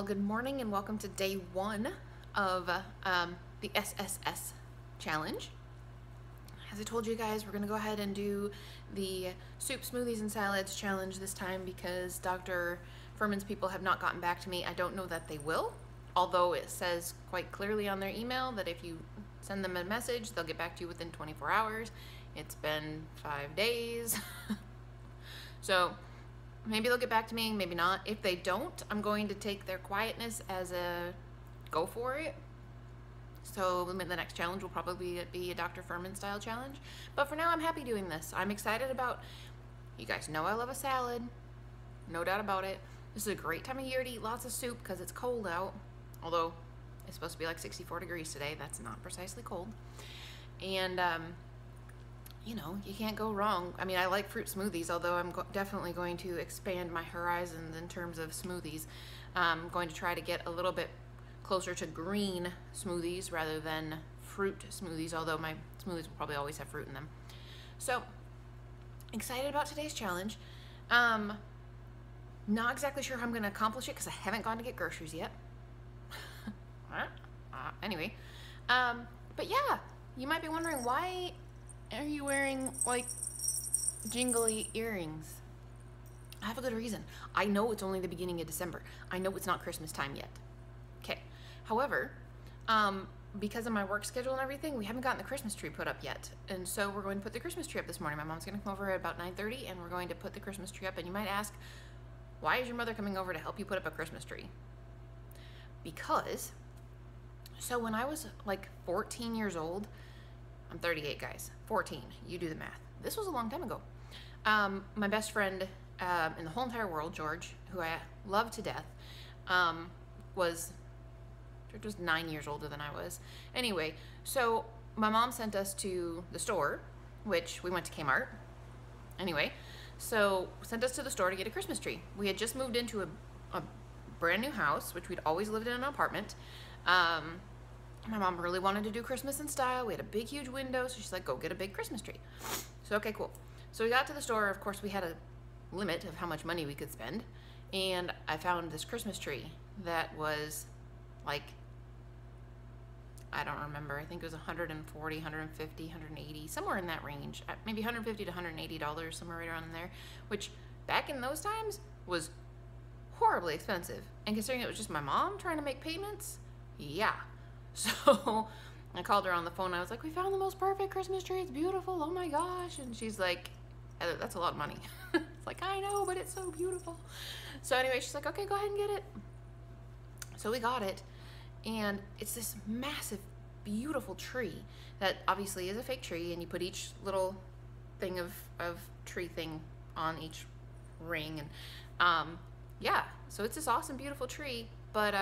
Well, good morning and welcome to day one of the SSS challenge. As I told you guys, we're going to go ahead and do the soup, smoothies, and salads challenge this time because Dr. Furman's people have not gotten back to me. I don't know that they will, although it says quite clearly on their email that if you send them a message, they'll get back to you within 24 hours. It's been 5 days. So maybe they'll get back to me, maybe not. If they don't, I'm going to take their quietness as a go for it. So the next challenge will probably be a Dr. Furman style challenge. But for now, I'm happy doing this. I'm excited about, you guys know I love a salad, no doubt about it. This is a great time of year to eat lots of soup because it's cold out. Although it's supposed to be like 64 degrees today. That's not precisely cold. And you know, you can't go wrong. I mean, I like fruit smoothies, although I'm definitely going to expand my horizons in terms of smoothies. I'm going to try to get a little bit closer to green smoothies rather than fruit smoothies, although my smoothies will probably always have fruit in them. So, excited about today's challenge. Not exactly sure how I'm going to accomplish it because I haven't gone to get groceries yet. Anyway, but yeah, you might be wondering, why are you wearing like jingly earrings? I have a good reason. I know it's only the beginning of December. I know it's not Christmas time yet. Okay. However, because of my work schedule and everything, we haven't gotten the Christmas tree put up yet. And so we're going to put the Christmas tree up this morning. My mom's going to come over at about 9:30 and we're going to put the Christmas tree up. And you might ask, why is your mother coming over to help you put up a Christmas tree? Because, so when I was like 14 years old, I'm 38, guys. 14. You do the math. This was a long time ago. My best friend in the whole entire world, George, who I love to death, was just 9 years older than I was. Anyway, so my mom sent us to the store, which we went to Kmart. Anyway, so sent us to the store to get a Christmas tree. We had just moved into a brand new house, which we'd always lived in an apartment. My mom really wanted to do Christmas in style. We had a big, huge window, so she's like, go get a big Christmas tree. So, okay, cool. So we got to the store. Of course, we had a limit of how much money we could spend. And I found this Christmas tree that was like, I don't remember. I think it was $140, $150, $180, somewhere in that range. Maybe $150 to $180, somewhere right around in there. Which, back in those times, was horribly expensive. And considering it was just my mom trying to make payments, yeah. So I called her on the phone. I was like, we found the most perfect Christmas tree. It's beautiful. Oh my gosh. And she's like, that's a lot of money. It's like, I know, but it's so beautiful. So anyway, she's like, okay, go ahead and get it. So we got it. And it's this massive, beautiful tree that obviously is a fake tree. And you put each little thing of tree thing on each ring. And yeah, so it's this awesome, beautiful tree. But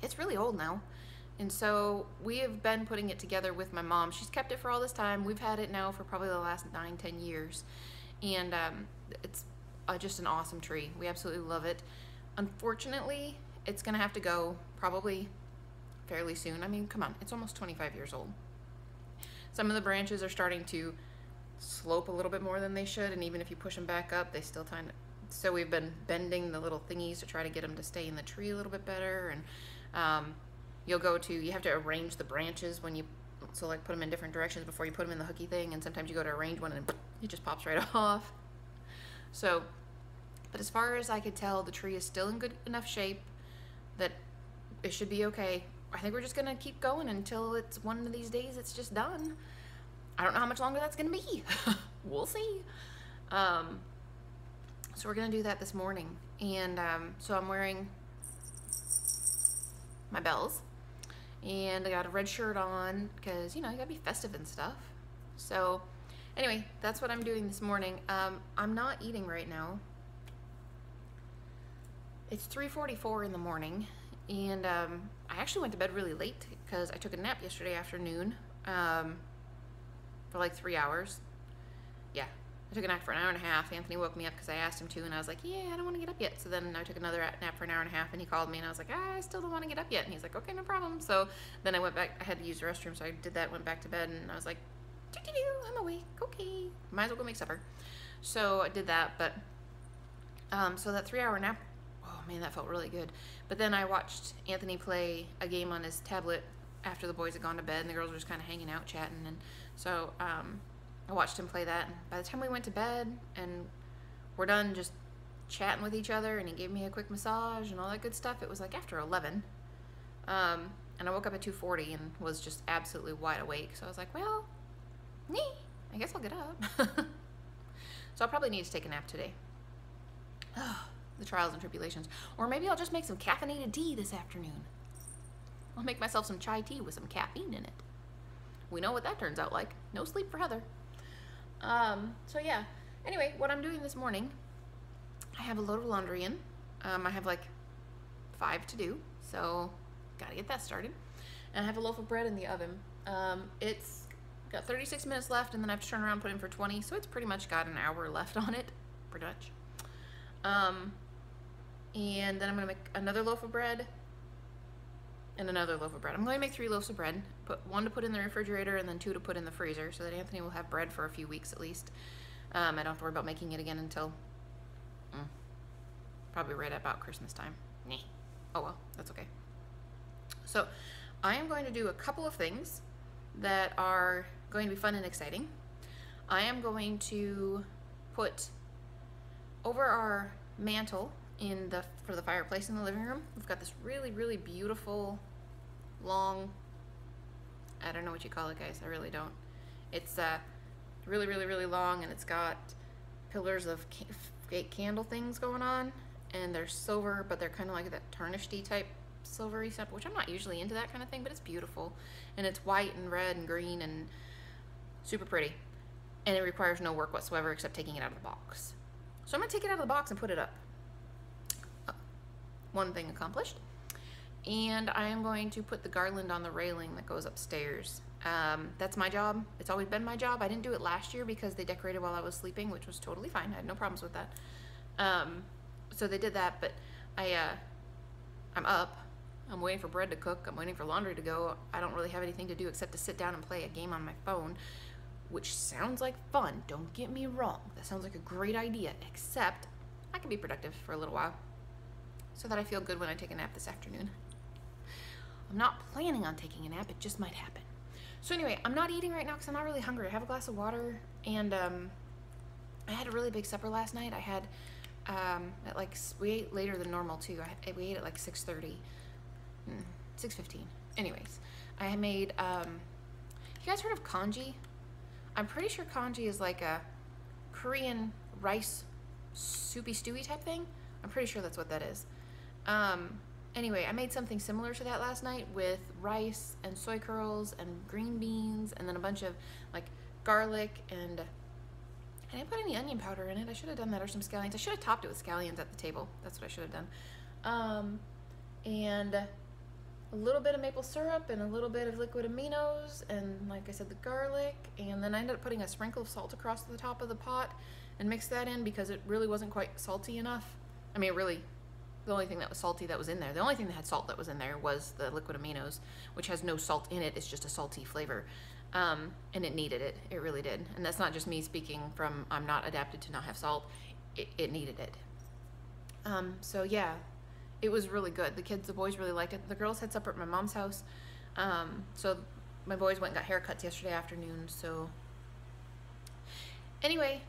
it's really old now. And so we have been putting it together with my mom. She's kept it for all this time. We've had it now for probably the last 9-10 years. And it's just an awesome tree. We absolutely love it. Unfortunately, it's gonna have to go probably fairly soon. I mean, come on, it's almost 25 years old. Some of the branches are starting to slope a little bit more than they should. And even if you push them back up, they still kind of, so we've been bending the little thingies to try to get them to stay in the tree a little bit better. And you have to arrange the branches when you, so like put them in different directions before you put them in the hooky thing, and sometimes you go to arrange one and it just pops right off. So, but as far as I could tell, the tree is still in good enough shape that it should be okay. I think we're just gonna keep going until it's one of these days it's just done. I don't know how much longer that's gonna be. We'll see. So we're gonna do that this morning. And so I'm wearing my bells, and I got a red shirt on because, you know, you gotta be festive and stuff. So anyway, that's what I'm doing this morning. I'm not eating right now. It's 3:44 in the morning, and I actually went to bed really late because I took a nap yesterday afternoon for like 3 hours. Yeah, I took a nap for an hour and a half. Anthony woke me up because I asked him to, and I was like, yeah, I don't want to get up yet. So then I took another nap for an hour and a half, and he called me, and I was like, I still don't want to get up yet. And he's like, okay, no problem. So then I went back. I had to use the restroom, so I did that, went back to bed, and I was like, I'm awake. Okay, might as well go make supper. So I did that, but so that 3 hour nap, oh man, that felt really good. But then I watched Anthony play a game on his tablet after the boys had gone to bed, and the girls were just kind of hanging out, chatting. And so I watched him play that. And by the time we went to bed and we're done just chatting with each other, and he gave me a quick massage and all that good stuff, it was like after 11. And I woke up at 2:40 and was just absolutely wide awake. So I was like, well, I guess I'll get up. So I'll probably need to take a nap today. The trials and tribulations. Or maybe I'll just make some caffeinated tea this afternoon. I'll make myself some chai tea with some caffeine in it. We know what that turns out like. No sleep for Heather. So yeah. Anyway, what I'm doing this morning, I have a load of laundry in. I have like 5 to do. So gotta get that started. And I have a loaf of bread in the oven. It's got 36 minutes left, and then I have to turn around and put in for 20, so it's pretty much got an hour left on it, pretty much. And then I'm gonna make another loaf of bread and another loaf of bread. I'm going to make 3 loaves of bread, put 1 to put in the refrigerator and then 2 to put in the freezer, so that Anthony will have bread for a few weeks at least. I don't have to worry about making it again until probably right about Christmas time. Oh well, that's okay. So I am going to do a couple of things that are going to be fun and exciting. I am going to put over our mantel for the fireplace in the living room. We've got this really, really beautiful long, I don't know what you call it, guys. I really don't. It's really, really, really long, and it's got pillars of fake candle things going on, and they're silver, but they're kind of like that tarnished-y type silvery stuff, which I'm not usually into that kind of thing, but it's beautiful. And it's white and red and green and super pretty. And it requires no work whatsoever except taking it out of the box. So I'm going to take it out of the box and put it up. One thing accomplished. And I am going to put the garland on the railing that goes upstairs. That's my job. It's always been my job. I didn't do it last year because they decorated while I was sleeping, which was totally fine. I had no problems with that. So they did that, but I'm up. I'm waiting for bread to cook. I'm waiting for laundry to go. I don't really have anything to do except to sit down and play a game on my phone, which sounds like fun. Don't get me wrong. That sounds like a great idea, except I can be productive for a little while so that I feel good when I take a nap this afternoon. I'm not planning on taking a nap. It just might happen. So anyway, I'm not eating right now because I'm not really hungry. I have a glass of water, and I had a really big supper last night. I had, we ate later than normal too. We ate at like 6:30. 6:15. Anyways, I made, you guys heard of congee? I'm pretty sure congee is like a Korean rice soupy stewy type thing. I'm pretty sure that's what that is. Anyway, I made something similar to that last night with rice and soy curls and green beans and then a bunch of like garlic, and I didn't put any onion powder in it. I should have done that, or some scallions. I should have topped it with scallions at the table. That's what I should have done. And a little bit of maple syrup and a little bit of liquid aminos, and like I said, the garlic, and then I ended up putting a sprinkle of salt across the top of the pot and mixed that in because it really wasn't quite salty enough. I mean, really, the only thing that was salty that was in there, the only thing that had salt that was in there was the liquid aminos, which has no salt in it. It's just a salty flavor. And it needed it. It really did. And that's not just me speaking from I'm not adapted to not have salt. It needed it. So yeah. It was really good. The boys really liked it. The girls had supper at my mom's house. So my boys went and got haircuts yesterday afternoon. So anyway,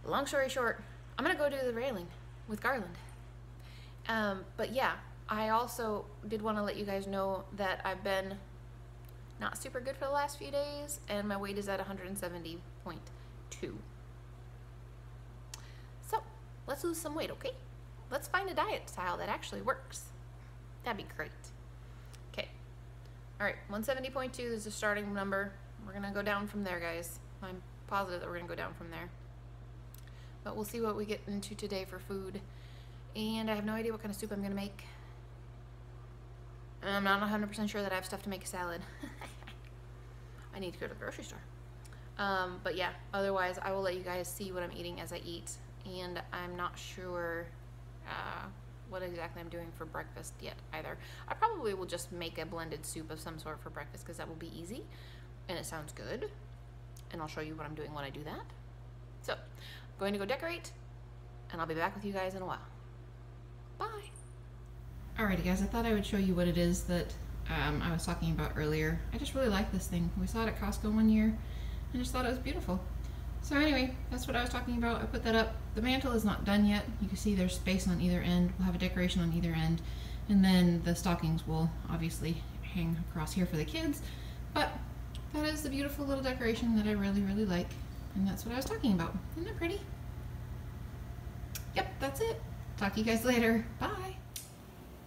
long story short, I'm going to go do the railing with garland. But yeah, I also did want to let you guys know that I've been not super good for the last few days, and my weight is at 170.2. So let's lose some weight, okay? Let's find a diet style that actually works. That'd be great. Okay. All right, 170.2 is the starting number. We're gonna go down from there, guys. I'm positive that we're gonna go down from there. But we'll see what we get into today for food. And I have no idea what kind of soup I'm gonna make. I'm not 100% sure that I have stuff to make a salad. I need to go to the grocery store. But yeah, otherwise I will let you guys see what I'm eating as I eat. And I'm not sure what exactly I'm doing for breakfast yet either. I probably will just make a blended soup of some sort for breakfast because that will be easy and it sounds good. And I'll show you what I'm doing when I do that. So I'm going to go decorate, and I'll be back with you guys in a while. Bye. Alrighty guys, I thought I would show you what it is that I was talking about earlier. I just really like this thing. We saw it at Costco one year. I just thought it was beautiful. So anyway, that's what I was talking about. I put that up. The mantle is not done yet. You can see there's space on either end. We'll have a decoration on either end. And then the stockings will obviously hang across here for the kids. But that is the beautiful little decoration that I really, really like. And that's what I was talking about. Isn't that pretty? Yep, that's it. Talk to you guys later. Bye.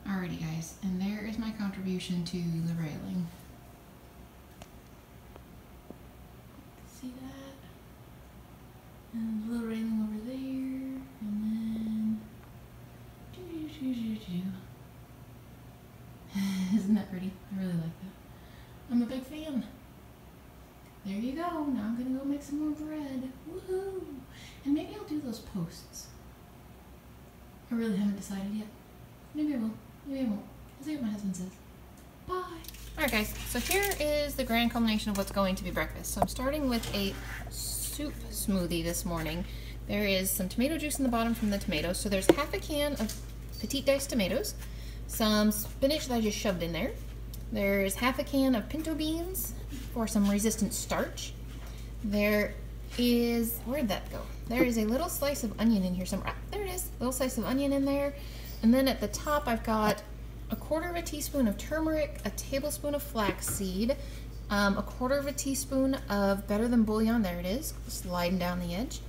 Alrighty guys, and there is my contribution to the railing. See that? And a little railing over there, and then isn't that pretty? I really like that. I'm a big fan. There you go. Now I'm gonna go make some more bread. Woohoo! And maybe I'll do those posts. I really haven't decided yet. Maybe I will. Maybe I won't. I'll see what my husband says. Bye. Alright guys, so here is the grand culmination of what's going to be breakfast. So I'm starting with a soup smoothie this morning. There is some tomato juice in the bottom from the tomatoes. So there's half a can of petite diced tomatoes, some spinach that I just shoved in there. There's half a can of pinto beans for some resistant starch. There is, where'd that go? There is a little slice of onion in here somewhere. There it is, a little slice of onion in there. And then at the top, I've got a 1/4 teaspoon of turmeric, a tablespoon of flaxseed, a 1/4 teaspoon of Better Than Bouillon, there it is, sliding down the edge,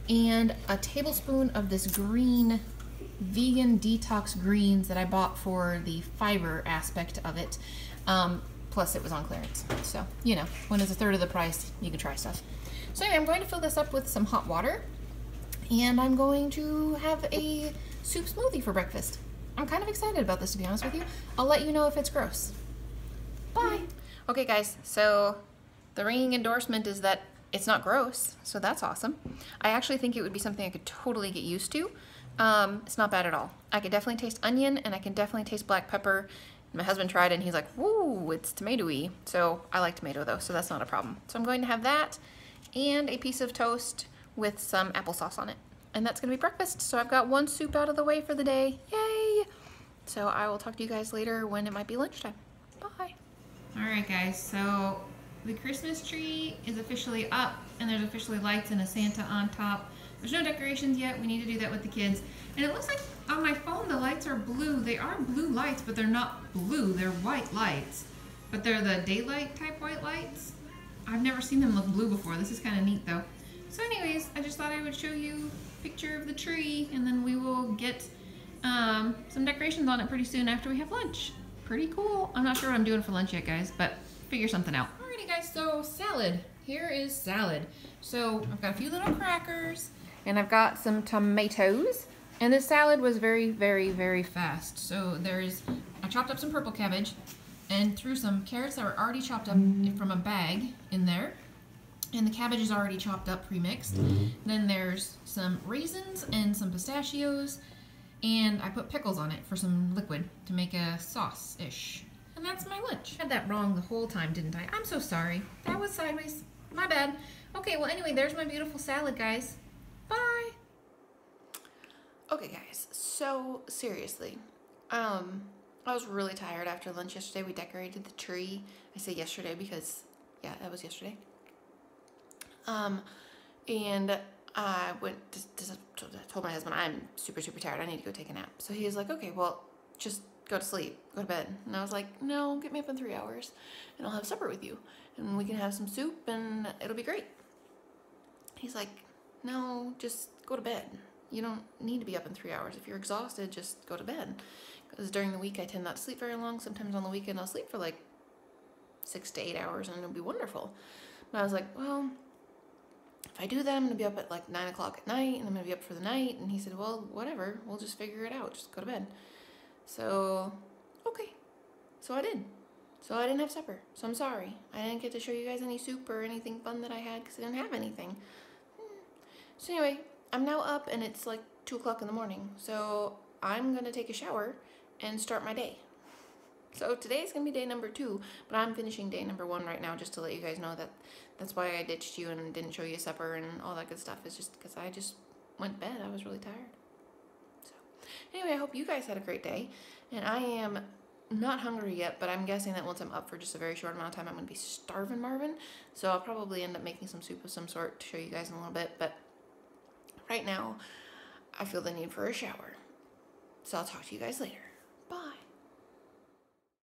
and a tablespoon of this green, vegan detox greens that I bought for the fiber aspect of it. Plus it was on clearance. So, you know, when it's 1/3 of the price, you can try stuff. So anyway, I'm going to fill this up with some hot water, and I'm going to have a soup smoothie for breakfast. I'm kind of excited about this, to be honest with you. I'll let you know if it's gross. Bye. Okay guys, so the ringing endorsement is that it's not gross, so that's awesome. I actually think it would be something I could totally get used to. It's not bad at all. I could definitely taste onion, and I can definitely taste black pepper. My husband tried it and he's like, woo, it's tomatoey. So I like tomato though, so that's not a problem. So I'm going to have that and a piece of toast with some applesauce on it. And that's gonna be breakfast. So I've got one soup out of the way for the day. Yay! So I will talk to you guys later when it might be lunchtime. Bye. All right guys, so the Christmas tree is officially up and there's officially lights and a Santa on top. There's no decorations yet. We need to do that with the kids. And it looks like on my phone the lights are blue. They are blue lights, but they're not blue. They're white lights. But they're the daylight type white lights. I've never seen them look blue before. This is kind of neat though. So anyways, I just thought I would show you a picture of the tree, and then we will get some decorations on it pretty soon after we have lunch. Pretty cool. I'm not sure what I'm doing for lunch yet, guys, but figure something out. Alrighty guys, so salad. Here is salad. So I've got a few little crackers, and I've got some tomatoes, and this salad was very, very, very fast. So I chopped up some purple cabbage and threw some carrots that were already chopped up from a bag in there. And the cabbage is already chopped up, pre-mixed. Then there's some raisins and some pistachios, and I put pickles on it for some liquid to make a sauce-ish. And that's my lunch. I had that wrong the whole time, didn't I? I'm so sorry. That was sideways. My bad. Okay, well anyway, there's my beautiful salad, guys. Bye. Okay, guys, so seriously, I was really tired after lunch yesterday. We decorated the tree. I say yesterday because, yeah, that was yesterday. And I told my husband, I'm super, super tired. I need to go take a nap. So he was like, okay, well, just go to sleep, go to bed. And I was like, no, get me up in 3 hours and I'll have supper with you and we can have some soup and it'll be great. He's like, no, just go to bed. You don't need to be up in 3 hours. If you're exhausted, just go to bed. Because during the week, I tend not to sleep very long. Sometimes on the weekend, I'll sleep for like 6 to 8 hours and it'll be wonderful. And I was like, well, if I do that, I'm going to be up at like 9 o'clock at night and I'm going to be up for the night. And he said, well, whatever. We'll just figure it out. Just go to bed. So, okay. So I did. So I didn't have supper. So I'm sorry. I didn't get to show you guys any soup or anything fun that I had because I didn't have anything. So anyway, I'm now up and it's like 2 o'clock in the morning. So I'm going to take a shower and start my day. So today's going to be day number 2, but I'm finishing day number 1 right now just to let you guys know that that's why I ditched you and didn't show you supper and all that good stuff. It's just because I just went to bed. I was really tired. So Anyway, I hope you guys had a great day. And I am not hungry yet, but I'm guessing that once I'm up for just a very short amount of time, I'm going to be starving Marvin. So I'll probably end up making some soup of some sort to show you guys in a little bit. But right now, I feel the need for a shower. So I'll talk to you guys later. Bye.